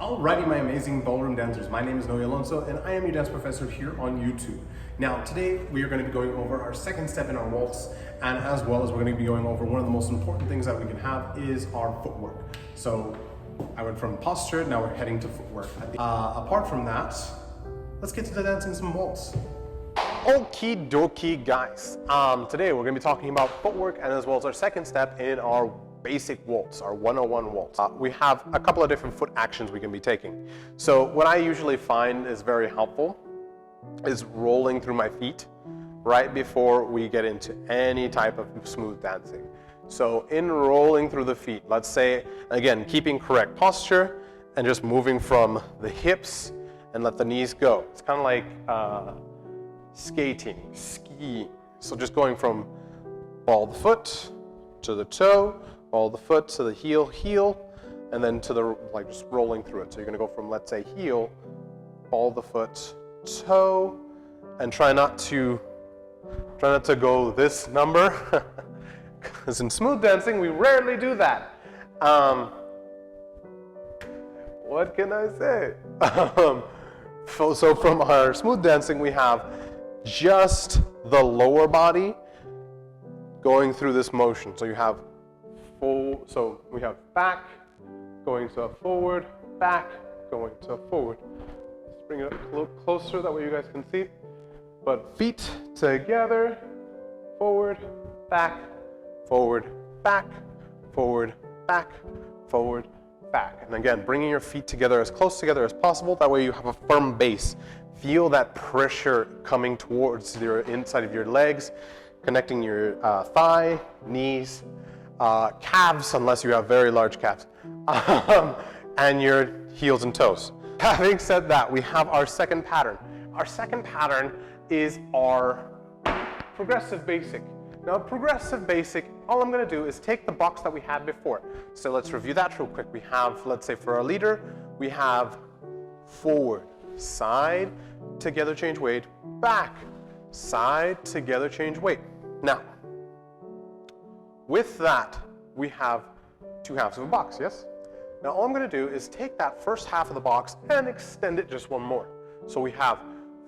Alrighty, my amazing ballroom dancers. My name is Noe Alonso, and I am your dance professor here on YouTube. Now, today we are going to be going over our second step in our waltz, and as well as we're going to be going over one of the most important things that we can have is our footwork. So, I went from posture, now we're heading to footwork. Apart from that, let's get to the dancing some waltz. Okie dokie, guys. Today we're going to be talking about footwork and as well as our second step in our basic waltz, our 101 waltz. We have a couple of different foot actions we can be taking. So what I usually find is very helpful is rolling through my feet right before we get into any type of smooth dancing. So in rolling through the feet, let's say, again, keeping correct posture and just moving from the hips and let the knees go. It's kind of like skating, skiing. So just going from ball the foot to the toe, ball the foot to the heel, heel, and then to the, like, just rolling through it. So you're gonna go from, let's say, heel, ball the foot, toe, and try not to go this number, because in smooth dancing, we rarely do that. What can I say? So from our smooth dancing, we have just the lower body going through this motion. So you have so we have back, going to forward, back, going to forward. Let's bring it up a little closer, that way you guys can see. But feet together, forward, back, forward, back, forward, back, forward, back. And again, bringing your feet together as close together as possible, that way you have a firm base. Feel that pressure coming towards your inside of your legs, connecting your thigh, knees, calves, unless you have very large calves, and your heels and toes. Having said that, we have our second pattern. Our second pattern is our progressive basic. Now, progressive basic, all I'm going to do is take the box that we had before. So let's review that real quick. We have, let's say for our leader, we have forward, side, together change weight, back, side, together change weight. Now, with that, we have two halves of a box, yes? Now all I'm going to do is take that first half of the box and extend it just one more. So we have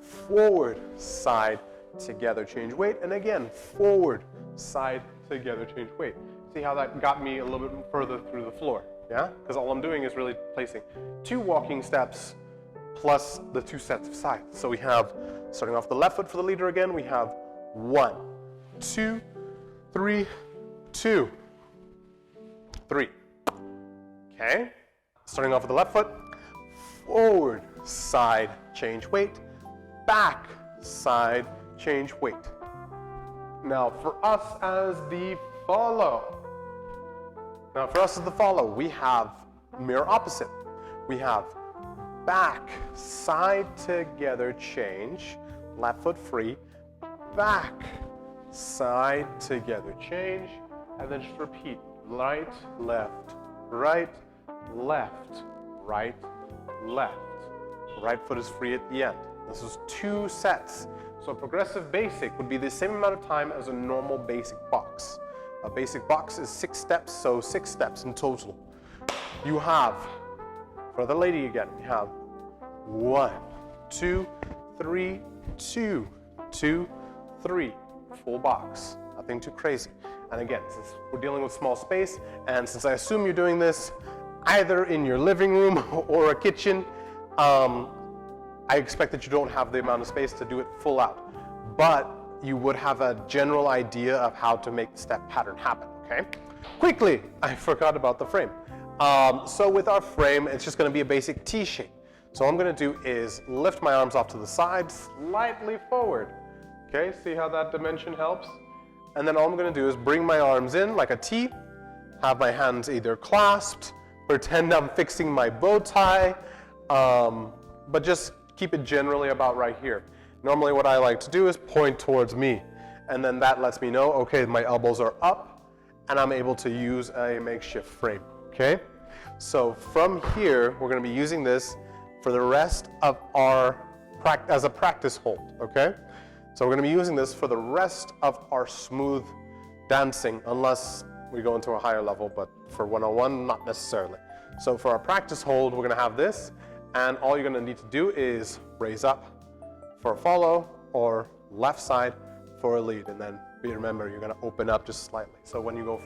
forward, side, together change weight, and again, forward, side, together change weight. See how that got me a little bit further through the floor, yeah? Because all I'm doing is really placing two walking steps plus the two sets of sides. So we have, starting off the left foot for the leader again, we have 1, 2, 3, 2, 3. Okay? Starting off with the left foot, forward, side, change weight, back, side, change weight. Now for us as the follow. We have mirror opposite. We have back, side, together, change, left foot free, back, side, together, change, and then just repeat, right, left, right, left, right, left. Right foot is free at the end. This is 2 sets. So a progressive basic would be the same amount of time as a normal basic box. A basic box is 6 steps, so 6 steps in total. You have, for the lady again, you have 1, 2, 3, 2, 2, 3. Full box, nothing too crazy. And again, since we're dealing with small space, and since I assume you're doing this either in your living room or a kitchen, I expect that you don't have the amount of space to do it full out. But you would have a general idea of how to make the step pattern happen, okay? Quickly, I forgot about the frame. So with our frame, it's just gonna be a basic T shape. So all I'm gonna do is lift my arms off to the side, slightly forward. Okay, see how that dimension helps? And then all I'm gonna do is bring my arms in like a T, have my hands either clasped, pretend I'm fixing my bow tie, but just keep it generally about right here. Normally what I like to do is point towards me, and then that lets me know, okay, my elbows are up, and I'm able to use a makeshift frame, okay? So from here, we're gonna be using this for the rest of our as a practice hold, okay? So we're going to be using this for the rest of our smooth dancing, unless we go into a higher level, but for 101, not necessarily. So for our practice hold, we're gonna have this, and all you're gonna need to do is raise up for a follow or left side for a lead. And then remember, you're gonna open up just slightly. So when you go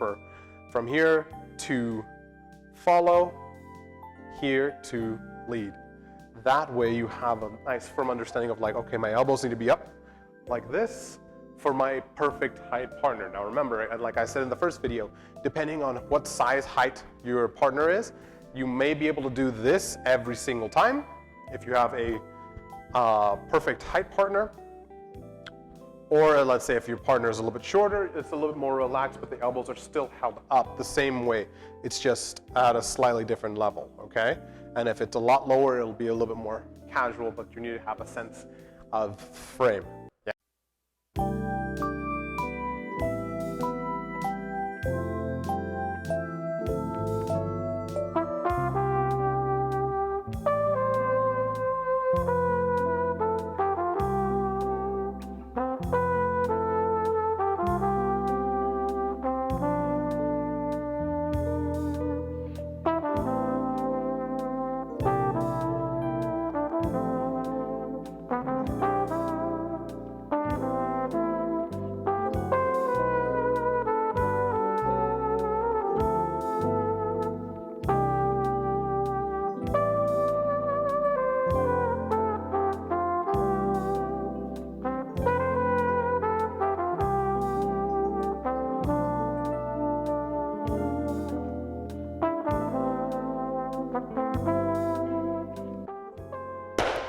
from here to follow, here to lead. That way you have a nice firm understanding of like, okay, my elbows need to be up like this for my perfect height partner. Now remember, like I said in the first video, depending on what size height your partner is, you may be able to do this every single time if you have a perfect height partner. Or let's say if your partner is a little bit shorter, it's a little bit more relaxed, but the elbows are still held up the same way. It's just at a slightly different level, okay? And if it's a lot lower, it'll be a little bit more casual, but you need to have a sense of frame.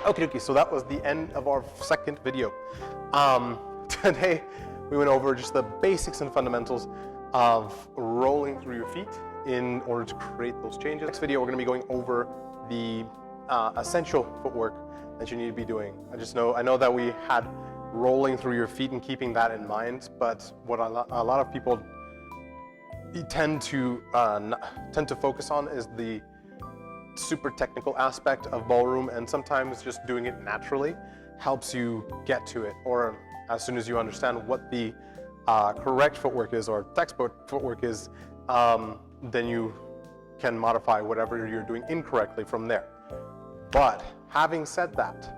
Okay, so that was the end of our second video. Today we went over just the basics and fundamentals of rolling through your feet in order to create those changes. Next video we're going to be going over the essential footwork that you need to be doing. I know that we had rolling through your feet and keeping that in mind, but what a lot of people tend to focus on is the super technical aspect of ballroom, and sometimes just doing it naturally helps you get to it, or as soon as you understand what the correct footwork is or textbook footwork is, then you can modify whatever you're doing incorrectly from there. But having said that,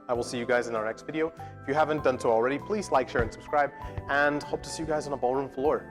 I will see you guys in our next video. If you haven't done so already, please like, share, and subscribe, and hope to see you guys on a ballroom floor.